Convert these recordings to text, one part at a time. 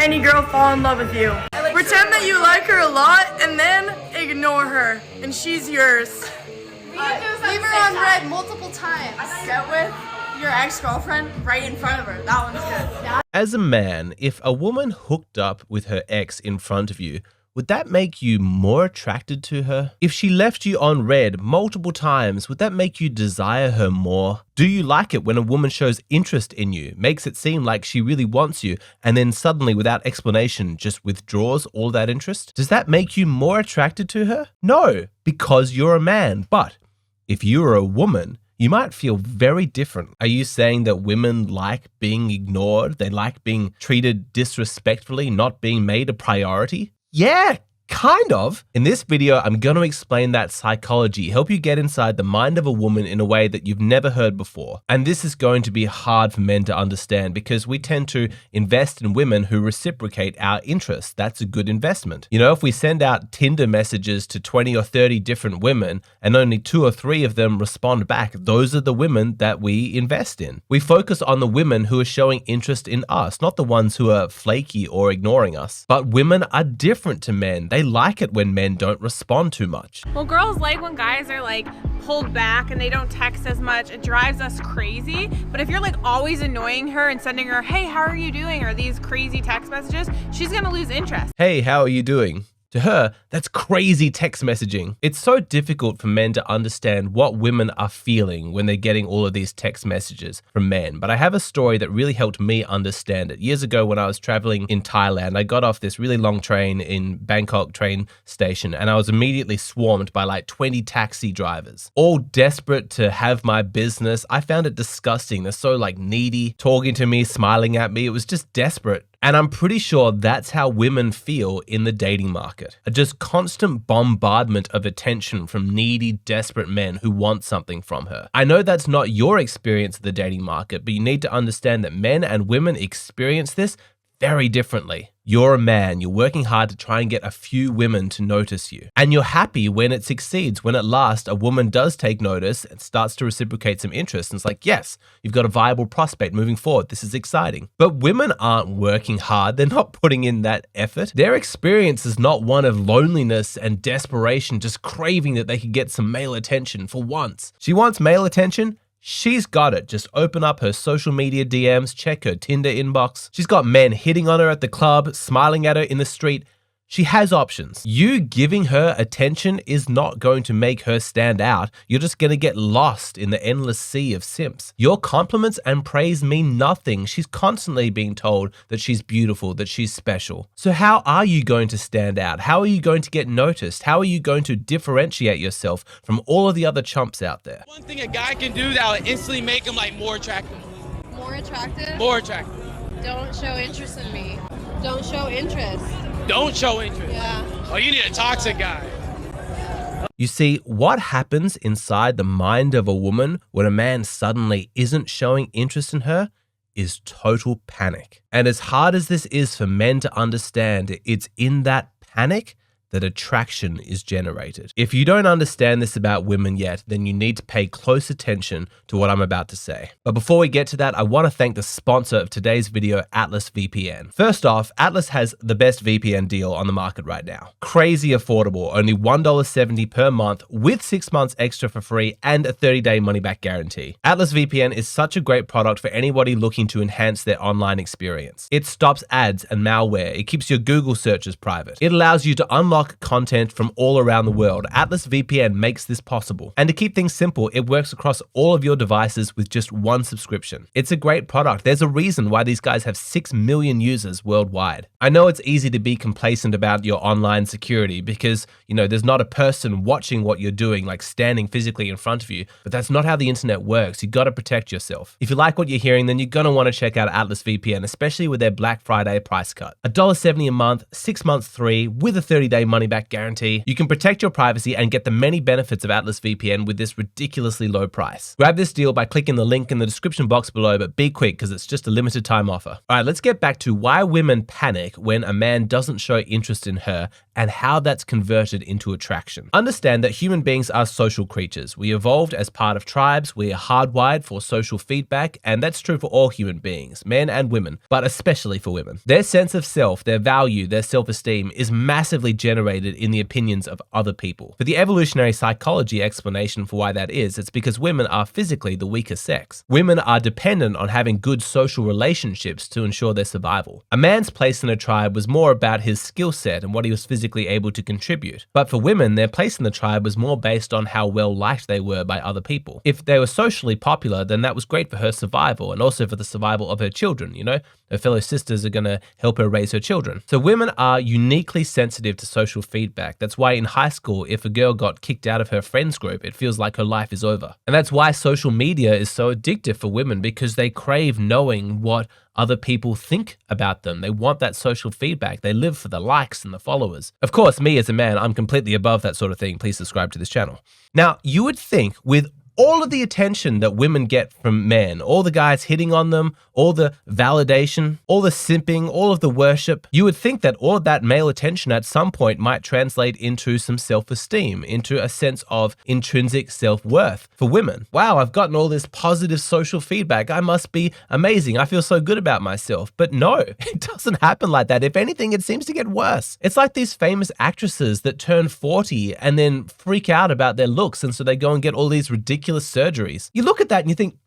any girl fall in love with you. Pretend that you like her a lot and then ignore her, and she's yours. Leave her on red multiple times. Get with your ex-girlfriend right in front of her. That one's good. As a man, if a woman hooked up with her ex in front of you, would that make you more attracted to her? If she left you on red multiple times, would that make you desire her more? Do you like it when a woman shows interest in you, makes it seem like she really wants you, and then suddenly, without explanation, just withdraws all that interest? Does that make you more attracted to her? No, because you're a man. But if you're a woman, you might feel very different. Are you saying that women like being ignored? They like being treated disrespectfully, not being made a priority? Yeah, kind of. In this video, I'm going to explain that psychology, help you get inside the mind of a woman in a way that you've never heard before. And this is going to be hard for men to understand because we tend to invest in women who reciprocate our interests. That's a good investment. You know, if we send out Tinder messages to 20 or 30 different women and only 2 or 3 of them respond back, those are the women that we invest in. We focus on the women who are showing interest in us, not the ones who are flaky or ignoring us. But women are different to men. They like it when men don't respond too much. Well, girls like when guys are like pulled back and they don't text as much. It drives us crazy. But if you're like always annoying her and sending her, hey, how are you doing? Or these crazy text messages, she's gonna lose interest. Hey, how are you doing? To her, that's crazy text messaging. It's so difficult for men to understand what women are feeling when they're getting all of these text messages from men. But I have a story that really helped me understand it. Years ago when I was traveling in Thailand, I got off this really long train in Bangkok train station and I was immediately swarmed by like 20 taxi drivers, all desperate to have my business. I found it disgusting. They're so like needy, talking to me, smiling at me. It was just desperate. And I'm pretty sure that's how women feel in the dating market. A just constant bombardment of attention from needy, desperate men who want something from her. I know that's not your experience of the dating market, but you need to understand that men and women experience this very differently. You're a man, you're working hard to try and get a few women to notice you. And you're happy when it succeeds, when at last a woman does take notice and starts to reciprocate some interest. And it's like, yes, you've got a viable prospect moving forward. This is exciting. But women aren't working hard. They're not putting in that effort. Their experience is not one of loneliness and desperation, just craving that they could get some male attention for once. She wants male attention. She's got it. Just open up her social media DMs, check her Tinder inbox. She's got men hitting on her at the club, smiling at her in the street. She has options. You giving her attention is not going to make her stand out. You're just going to get lost in the endless sea of simps. Your compliments and praise mean nothing. She's constantly being told that she's beautiful, that she's special. So how are you going to stand out? How are you going to get noticed? How are you going to differentiate yourself from all of the other chumps out there? One thing a guy can do that will instantly make him like more attractive. More attractive? More attractive. Don't show interest in me. Don't show interest. Don't show interest. Yeah. Oh, you need a toxic guy. You see, what happens inside the mind of a woman when a man suddenly isn't showing interest in her is total panic. And as hard as this is for men to understand, it's in that panic that attraction is generated. If you don't understand this about women yet, then you need to pay close attention to what I'm about to say. But before we get to that, I want to thank the sponsor of today's video, Atlas VPN. First off, Atlas has the best VPN deal on the market right now. Crazy affordable, only $1.70 per month with 6 months extra for free and a 30-day money-back guarantee. Atlas VPN is such a great product for anybody looking to enhance their online experience. It stops ads and malware. It keeps your Google searches private. It allows you to unlock content from all around the world. Atlas VPN makes this possible. And to keep things simple, it works across all of your devices with just one subscription. It's a great product. There's a reason why these guys have 6 million users worldwide. I know it's easy to be complacent about your online security because, you know, there's not a person watching what you're doing, like standing physically in front of you, but that's not how the internet works. You got to protect yourself. If you like what you're hearing, then you're going to want to check out Atlas VPN, especially with their Black Friday price cut. $1.70 a month, 6 months free with a 30-day money back guarantee. You can protect your privacy and get the many benefits of Atlas VPN with this ridiculously low price. Grab this deal by clicking the link in the description box below, but be quick because it's just a limited time offer. All right, let's get back to why women panic when a man doesn't show interest in her and how that's converted into attraction. Understand that human beings are social creatures. We evolved as part of tribes. We are hardwired for social feedback, and that's true for all human beings, men and women, but especially for women. Their sense of self, their value, their self-esteem is massively generated in the opinions of other people. For the evolutionary psychology explanation for why that is, it's because women are physically the weaker sex. Women are dependent on having good social relationships to ensure their survival. A man's place in a tribe was more about his skill set and what he was physically able to contribute. But for women, their place in the tribe was more based on how well liked they were by other people. If they were socially popular, then that was great for her survival and also for the survival of her children, you know? Her fellow sisters are going to help her raise her children. So women are uniquely sensitive to social feedback. That's why in high school, if a girl got kicked out of her friends group, it feels like her life is over. And that's why social media is so addictive for women, because they crave knowing what other people think about them. They want that social feedback. They live for the likes and the followers. Of course, me as a man, I'm completely above that sort of thing. Please subscribe to this channel. Now, you would think with all of the attention that women get from men, all the guys hitting on them, all the validation, all the simping, all of the worship, you would think that all of that male attention at some point might translate into some self-esteem, into a sense of intrinsic self-worth for women. Wow, I've gotten all this positive social feedback. I must be amazing. I feel so good about myself. But no, it doesn't happen like that. If anything, it seems to get worse. It's like these famous actresses that turn 40 and then freak out about their looks, and so they go and get all these ridiculous surgeries. You look at that and you think,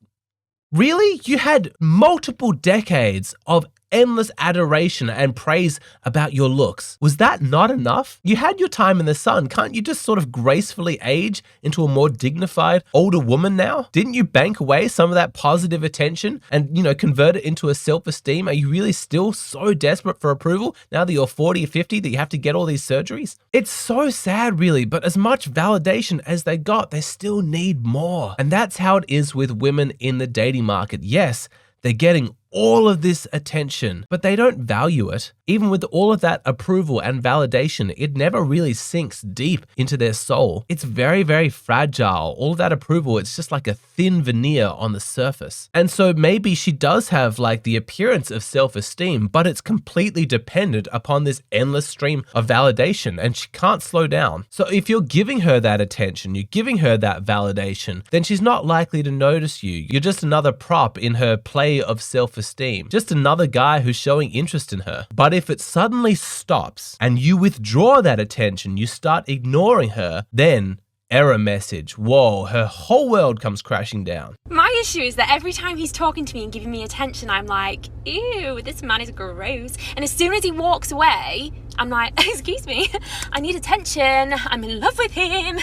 really? You had multiple decades of endless adoration and praise about your looks. Was that not enough? You had your time in the sun. Can't you just sort of gracefully age into a more dignified older woman now? Didn't you bank away some of that positive attention and, you know, convert it into a self-esteem? Are you really still so desperate for approval now that you're 40 or 50 that you have to get all these surgeries? It's so sad, really, but as much validation as they got, they still need more. And that's how it is with women in the dating market. Yes, they're getting all of this attention, but they don't value it. Even with all of that approval and validation, it never really sinks deep into their soul. It's very, very fragile. All of that approval, it's just like a thin veneer on the surface. And so maybe she does have like the appearance of self-esteem, but it's completely dependent upon this endless stream of validation, and she can't slow down. So if you're giving her that attention, you're giving her that validation, then she's not likely to notice you. You're just another prop in her play of self-esteem. Just another guy who's showing interest in her. But if it suddenly stops and you withdraw that attention, you start ignoring her, then error message. Whoa, her whole world comes crashing down. My issue is that every time he's talking to me and giving me attention, I'm like, ew, this man is gross. And as soon as he walks away, I'm like, excuse me, I need attention. I'm in love with him.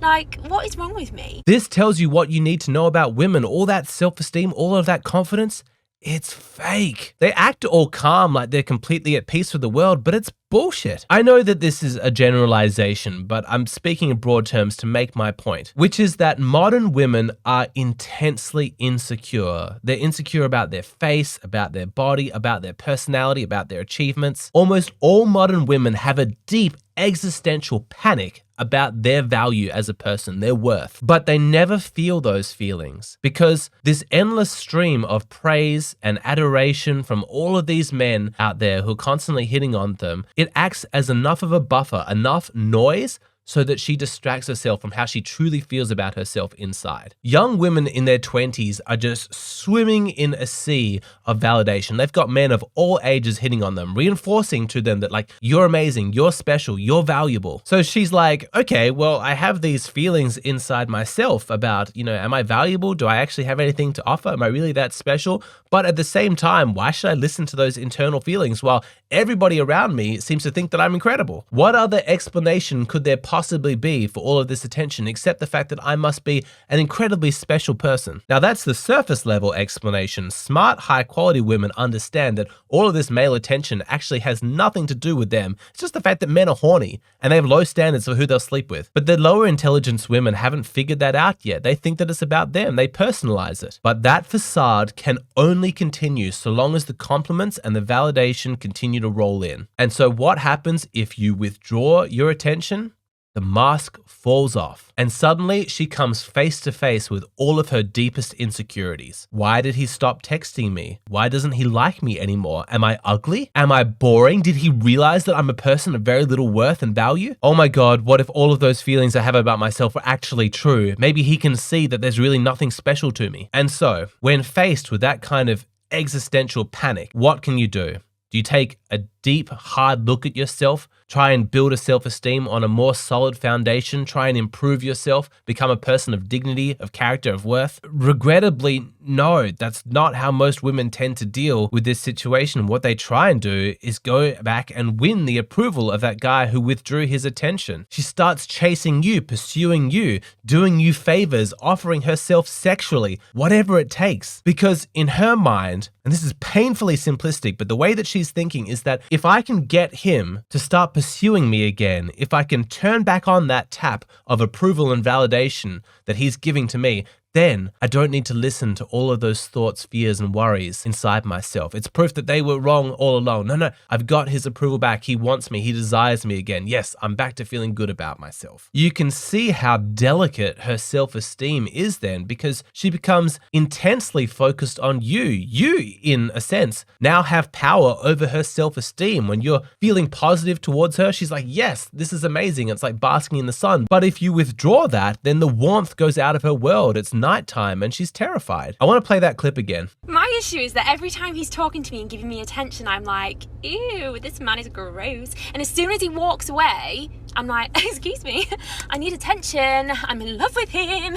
Like, what is wrong with me? This tells you what you need to know about women. All that self-esteem, all of that confidence, it's fake. They act all calm like they're completely at peace with the world, but it's bullshit. I know that this is a generalization, but I'm speaking in broad terms to make my point, which is that modern women are intensely insecure. They're insecure about their face, about their body, about their personality, about their achievements. Almost all modern women have a deep existential panic about their value as a person, their worth. But they never feel those feelings because this endless stream of praise and adoration from all of these men out there who are constantly hitting on them, it acts as enough of a buffer, enough noise so that she distracts herself from how she truly feels about herself inside. Young women in their 20s are just swimming in a sea of validation. They've got men of all ages hitting on them, reinforcing to them that like, you're amazing, you're special, you're valuable. So she's like, okay, well, I have these feelings inside myself about, you know, am I valuable? Do I actually have anything to offer? Am I really that special? But at the same time, why should I listen to those internal feelings while everybody around me seems to think that I'm incredible? What other explanation could there possibly be for all of this attention except the fact that I must be an incredibly special person? Now that's the surface level explanation. Smart, high quality women understand that all of this male attention actually has nothing to do with them. It's just the fact that men are horny and they have low standards for who they'll sleep with. But the lower intelligence women haven't figured that out yet. They think that it's about them. They personalize it. But that facade can only only continue so long as the compliments and the validation continue to roll in. And so what happens if you withdraw your attention? The mask falls off, and suddenly she comes face to face with all of her deepest insecurities. Why did he stop texting me? Why doesn't he like me anymore? Am I ugly? Am I boring? Did he realize that I'm a person of very little worth and value? Oh my God, what if all of those feelings I have about myself are actually true? Maybe he can see that there's really nothing special to me. And so, when faced with that kind of existential panic, what can you do? Do you take a deep, hard look at yourself, try and build a self-esteem on a more solid foundation, try and improve yourself, become a person of dignity, of character, of worth? Regrettably, no, that's not how most women tend to deal with this situation. What they try and do is go back and win the approval of that guy who withdrew his attention. She starts chasing you, pursuing you, doing you favors, offering herself sexually, whatever it takes. Because in her mind, and this is painfully simplistic, but the way that she's thinking is that if I can get him to start pursuing me again, if I can turn back on that tap of approval and validation that he's giving to me, then I don't need to listen to all of those thoughts, fears, and worries inside myself. It's proof that they were wrong all along. No, I've got his approval back. He wants me. He desires me again. Yes, I'm back to feeling good about myself. You can see how delicate her self-esteem is then, because she becomes intensely focused on you. You, in a sense, now have power over her self-esteem. When you're feeling positive towards her, she's like, yes, this is amazing. It's like basking in the sun. But if you withdraw that, then the warmth goes out of her world. It's nighttime and she's terrified. I want to play that clip again. My issue is that every time he's talking to me and giving me attention, I'm like, ew, this man is gross. And as soon as he walks away, I'm like, excuse me, I need attention. I'm in love with him.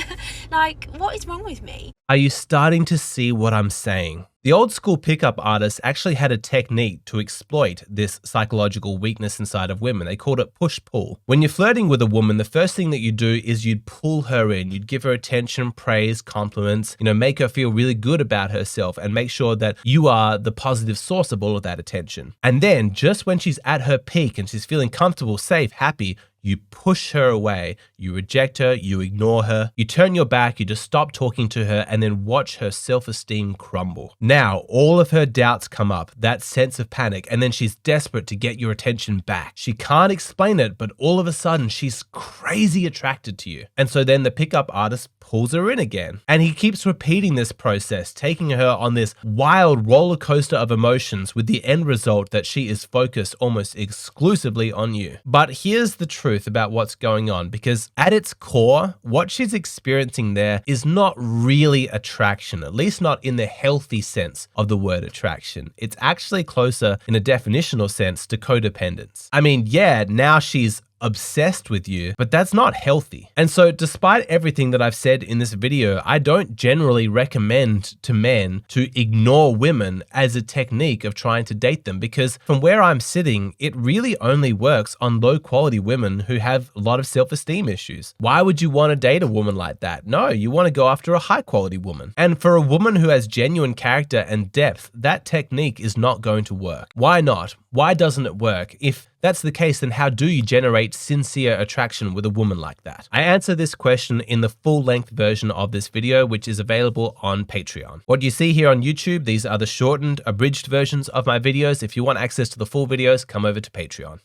Like, what is wrong with me? Are you starting to see what I'm saying? The old school pickup artists actually had a technique to exploit this psychological weakness inside of women. They called it push-pull. When you're flirting with a woman, the first thing that you do is you'd pull her in. You'd give her attention, praise, compliments, make her feel really good about herself and make sure that you are the positive source of all of that attention. And then just when she's at her peak and she's feeling comfortable, safe, happy, you push her away, you reject her, you ignore her, you turn your back, you just stop talking to her, and then watch her self-esteem crumble. Now, all of her doubts come up, that sense of panic, and then she's desperate to get your attention back. She can't explain it, but all of a sudden, she's crazy attracted to you. And so then the pickup artist pulls her in again. And he keeps repeating this process, taking her on this wild roller coaster of emotions with the end result that she is focused almost exclusively on you. But here's the truth about what's going on, because at its core, what she's experiencing there is not really attraction, at least not in the healthy sense of the word attraction. It's actually closer in a definitional sense to codependence. I mean, yeah, now she's obsessed with you, but that's not healthy. And so despite everything that I've said in this video, I don't generally recommend to men to ignore women as a technique of trying to date them, because from where I'm sitting, it really only works on low quality women who have a lot of self-esteem issues. Why would you want to date a woman like that? No, you want to go after a high quality woman. And for a woman who has genuine character and depth, that technique is not going to work. Why not? Why doesn't it work? If that's the case, then how do you generate sincere attraction with a woman like that? I answer this question in the full-length version of this video, which is available on Patreon. What you see here on YouTube, these are the shortened, abridged versions of my videos. If you want access to the full videos, come over to Patreon.